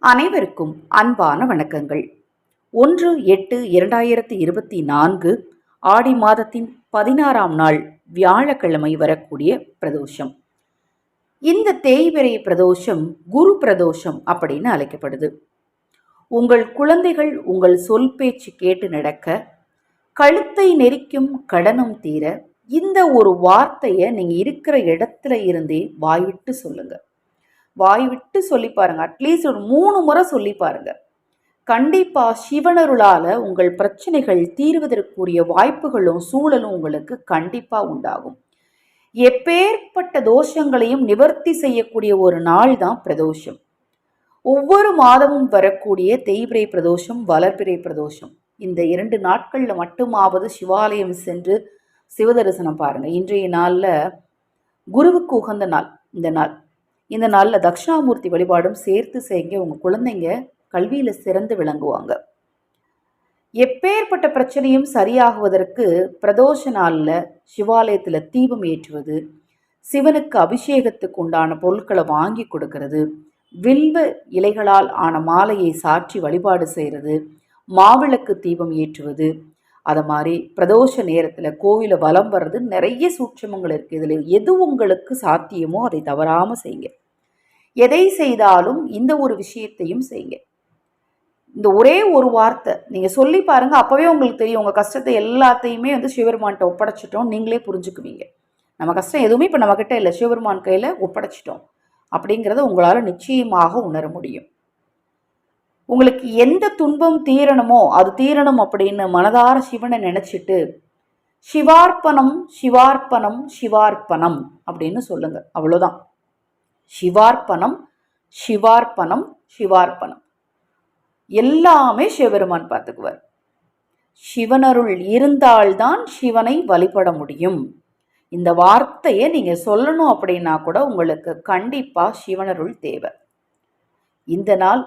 அனைவருக்கும் அன்பான வணக்கங்கள். 1/8/2024 ஆடி மாதத்தின் 16ஆம் நாள் வியாழக்கிழமை வரக்கூடிய பிரதோஷம். இந்த தேய்பிறை பிரதோஷம் குரு பிரதோஷம் அப்படின்னு அழைக்கப்படுது. உங்கள் குழந்தைகள் உங்கள் சொல் பேச்சு கேட்டு நடக்க, கழுத்தை நெரிக்கும் கடனம் தீர, இந்த ஒரு வார்த்தையை நீங்க இருக்கிற இடத்துல இருந்தே வாய்விட்டு சொல்லுங்க. வாய்விட்டு சொல்லி பாருங்க. அட்லீஸ்ட் ஒரு 3 முறை சொல்லி பாருங்க. கண்டிப்பா சிவனருளால உங்கள் பிரச்சனைகள் தீர்வதற்குரிய வாய்ப்புகளும் சூழலும் உங்களுக்கு கண்டிப்பா உண்டாகும். எப்பேற்பட்ட தோஷங்களையும் நிவர்த்தி செய்யக்கூடிய ஒரு நாள் தான் பிரதோஷம். ஒவ்வொரு மாதமும் வரக்கூடிய தேய்பிறை பிரதோஷம், வளர்பிறை பிரதோஷம், இந்த 2 நாட்கள்ல மட்டுமாவது சிவாலயம் சென்று சிவதரிசனம் பாருங்க. இன்றைய நாள்ல குருவுக்கு உகந்த நாள். இந்த நாளில் தட்சிணாமூர்த்தி வழிபாடும் சேர்த்து செய்யுங்க. உங்கள் குழந்தைங்க கல்வியில் சிறந்து விளங்குவாங்க. எப்பேற்பட்ட பிரச்சனையும் சரியாகுவதற்கு பிரதோஷ நாளில் சிவாலயத்தில் தீபம் ஏற்றுவது, சிவனுக்கு அபிஷேகத்துக்கு உண்டான பொருட்களை வாங்கி கொடுக்கறது, வில்வ இலைகளால் ஆன மாலையை சாற்றி வழிபாடு செய்கிறது, மாவிளக்கு தீபம் ஏற்றுவது, அதை மாதிரி பிரதோஷ நேரத்தில் கோவிலை வலம் வர்றது, நிறைய சூட்சமங்கள் இருக்குது. இதில் எது உங்களுக்கு சாத்தியமோ அதை தவறாமல் செய்யுங்க. எதை செய்தாலும் இந்த ஒரு விஷயத்தையும் செய்யுங்க. இந்த ஒரே ஒரு வார்த்தை நீங்கள் சொல்லி பாருங்கள். அப்போவே உங்களுக்கு தெரியும், உங்கள் கஷ்டத்தை எல்லாத்தையுமே சிவபெருமான்கிட்ட ஒப்படைச்சிட்டோம் நீங்களே புரிஞ்சுக்குவீங்க. நம்ம கஷ்டம் எதுவுமே இப்போ நம்மக்கிட்ட இல்லை, சிவபெருமான் கையில் ஒப்படைச்சிட்டோம் அப்படிங்கிறத உங்களால் நிச்சயமாக உணர முடியும். உங்களுக்கு எந்த துன்பம் தீரணுமோ அது தீரணும் அப்படின்னு மனதார சிவனை நினச்சிட்டு சிவார்ப்பணம் சிவார்ப்பணம் சிவார்ப்பணம் அப்படின்னு சொல்லுங்க. அவ்வளோதான். சிவார்ப்பணம் சிவார்ப்பணம் சிவார்ப்பணம். எல்லாமே சிவபெருமான் பார்த்துக்குவார். சிவனருள் இருந்தால்தான் சிவனை வழிபட முடியும். இந்த வார்த்தையை நீங்கள் சொல்லணும் அப்படின்னா கூட உங்களுக்கு கண்டிப்பாக சிவனருள் தேவை. இந்த நாள்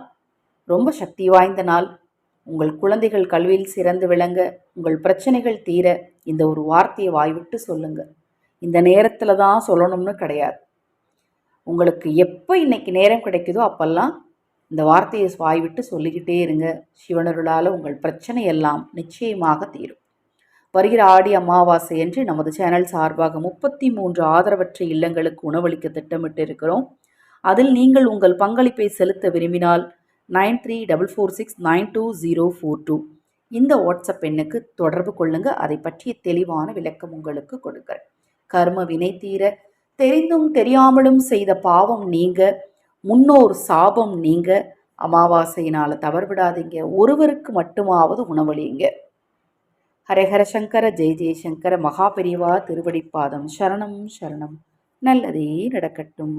ரொம்ப சக்தி வாய்ந்த நாள். உங்கள் குழந்தைகள் கல்வியில் சிறந்து விளங்க, உங்கள் பிரச்சனைகள் தீர இந்த ஒரு வார்த்தையை வாய்விட்டு சொல்லுங்க. இந்த நேரத்தில் தான் சொல்லணும்னு கிடையாது. உங்களுக்கு எப்போ இன்னைக்கு நேரம் கிடைக்குதோ அப்பெல்லாம் இந்த வார்த்தையை வாய்விட்டு சொல்லிக்கிட்டே இருங்க. சிவனருளால் உங்கள் பிரச்சனை எல்லாம் நிச்சயமாக தீரும். வருகிற ஆடி அமாவாசை என்று நமது சேனல் சார்பாக 33 ஆதரவற்ற இல்லங்களுக்கு உணவளிக்க திட்டமிட்டு இருக்கிறோம். அதில் நீங்கள் உங்கள் பங்களிப்பை செலுத்த விரும்பினால் 9344692042 இந்த வாட்ஸ்அப் எண்ணுக்கு தொடர்பு கொள்ளுங்க. அதை பற்றிய தெளிவான விளக்கம் உங்களுக்கு கொடுக்கிறேன். கர்ம வினை தீர, தெரிந்தும் தெரியாமலும் செய்த பாவம் நீங்க, முன்னோர் சாபம் நீங்க, அமாவாசையினால் தவறுவிடாதீங்க. ஒருவருக்கு மட்டுமாவது உணவளியுங்க. ஹரஹர சங்கர ஜெய ஜெயசங்கர. மகாபெரிவா திருவடிப்பாதம் சரணம் சரணம். நல்லதே நடக்கட்டும்.